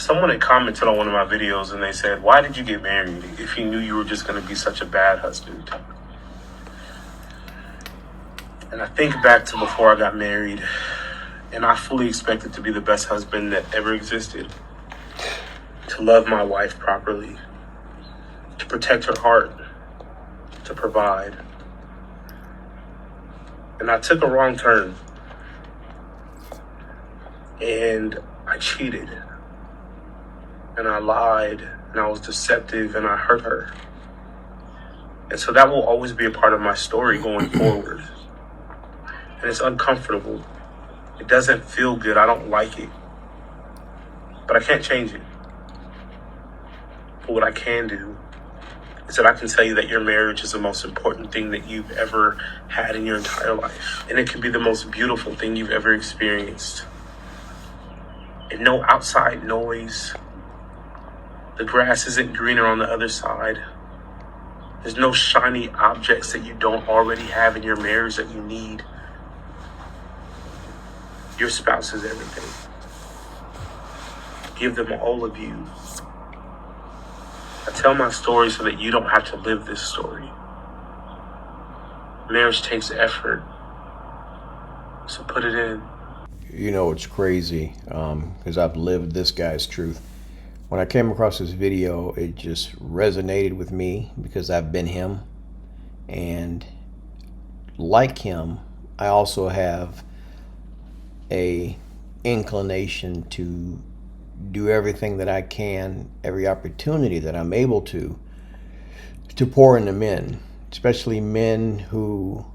Someone had commented on one of my videos and they said, why did you get married if you knew you were just going to be such a bad husband? And I think back to before I got married, and I fully expected to be the best husband that ever existed, to love my wife properly, to protect her heart, to provide. And I took a wrong turn, and I cheated, and I lied, and I was deceptive, and I hurt her. And so that will always be a part of my story going forward. And it's uncomfortable. It doesn't feel good. I don't like it. But I can't change it. But what I can do is that I can tell you that your marriage is the most important thing that you've ever had in your entire life. And it can be the most beautiful thing you've ever experienced. And no outside noise. The grass isn't greener on the other side. There's no shiny objects that you don't already have in your marriage that you need. Your spouse is everything. Give them all of you. I tell my story so that you don't have to live this story. Marriage takes effort. So put it in. You know, it's crazy because I've lived this guy's truth. When I came across this video, it just resonated with me because I've been him. And like him, I also have a inclination to do everything that I can, every opportunity that I'm able to pour into men, especially men who,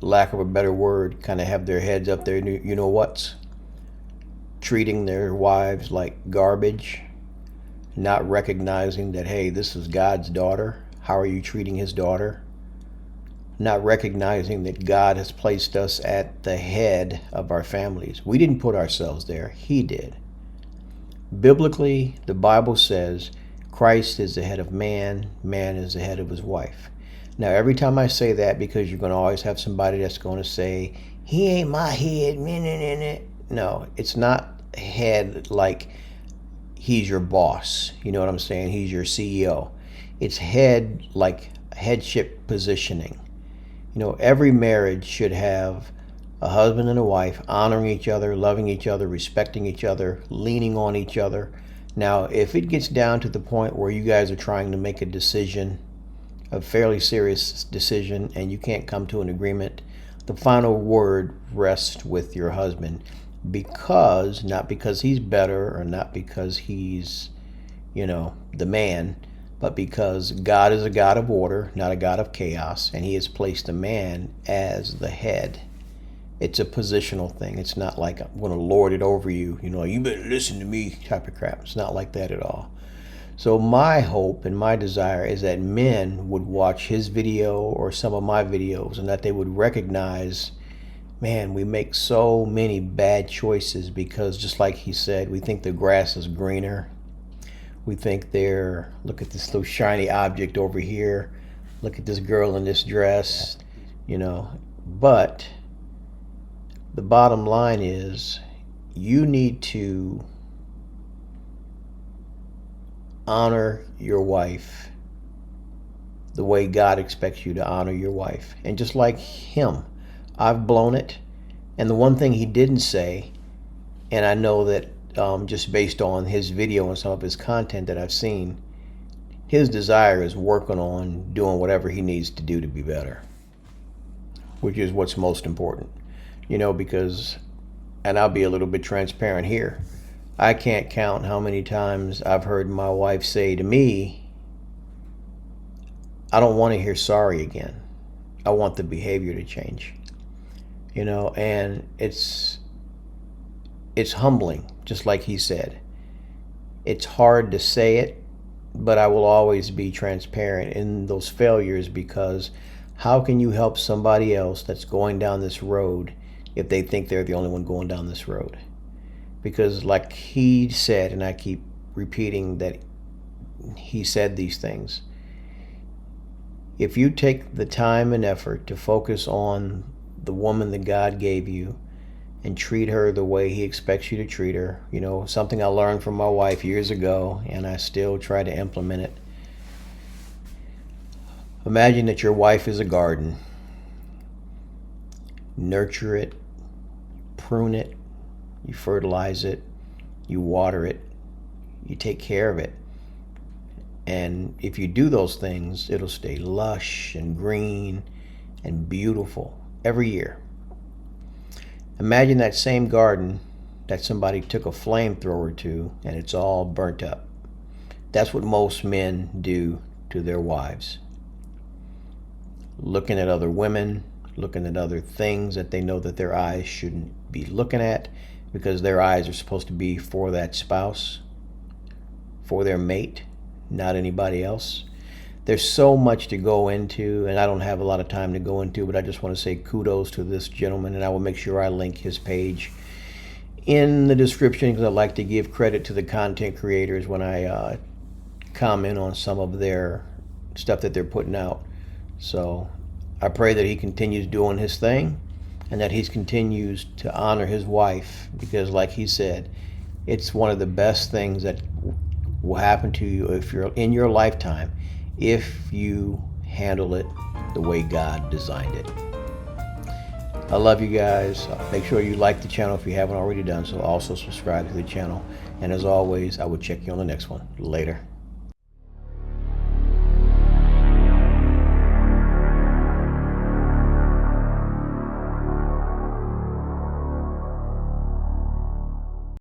lack of a better word, kind of have their heads up there, you know what's, treating their wives like garbage, not recognizing that, hey, this is God's daughter. How are you treating his daughter? Not recognizing that God has placed us at the head of our families. We didn't put ourselves there. He did. Biblically, the Bible says Christ is the head of man, man is the head of his wife. Now, every time I say that, because you're going to always have somebody that's going to say, he ain't my head. No, it's not head like he's your boss. You know what I'm saying? He's your CEO. It's head like headship positioning. You know, every marriage should have a husband and a wife honoring each other, loving each other, respecting each other, leaning on each other. Now, if it gets down to the point where you guys are trying to make a decision, a fairly serious decision, and you can't come to an agreement, the final word rests with your husband. Not because he's better or not because he's, the man, but because God is a God of order, not a God of chaos, and he has placed a man as the head. It's a positional thing. It's not like I'm going to lord it over you, you better listen to me type of crap. It's not like that at all. So my hope and my desire is that men would watch his video or some of my videos and that they would recognize, man, we make so many bad choices because, just like he said, we think the grass is greener. We think look at this little shiny object over here. Look at this girl in this dress, But the bottom line is you need to honor your wife the way God expects you to honor your wife. And just like him, I've blown it. And the one thing he didn't say, and I know that just based on his video and some of his content that I've seen, his desire is working on doing whatever he needs to do to be better, which is what's most important. Because, and I'll be a little bit transparent here, I can't count how many times I've heard my wife say to me, I don't want to hear sorry again. I want the behavior to change. And it's humbling, just like he said. It's hard to say it, but I will always be transparent in those failures, because how can you help somebody else that's going down this road if they think they're the only one going down this road? Because like he said, and I keep repeating that he said these things, if you take the time and effort to focus on the woman that God gave you and treat her the way he expects you to treat her. You know, something I learned from my wife years ago, and I still try to implement it. Imagine that your wife is a garden. Nurture it, prune it, you fertilize it, you water it, you take care of it. And if you do those things, it'll stay lush and green and beautiful every year. Imagine that same garden that somebody took a flamethrower to and it's all burnt up. That's what most men do to their wives. Looking at other women, looking at other things that they know that their eyes shouldn't be looking at, because their eyes are supposed to be for that spouse, for their mate, not anybody else. There's so much to go into, and I don't have a lot of time to go into, but I just want to say kudos to this gentleman, and I will make sure I link his page in the description, because I like to give credit to the content creators when I comment on some of their stuff that they're putting out. So I pray that he continues doing his thing and that he continues to honor his wife, because like he said, it's one of the best things that will happen to you if you're in your lifetime, if you handle it the way God designed it. I love you guys. Make sure you like the channel if you haven't already done so. Also subscribe to the channel. And as always, I will check you on the next one. Later.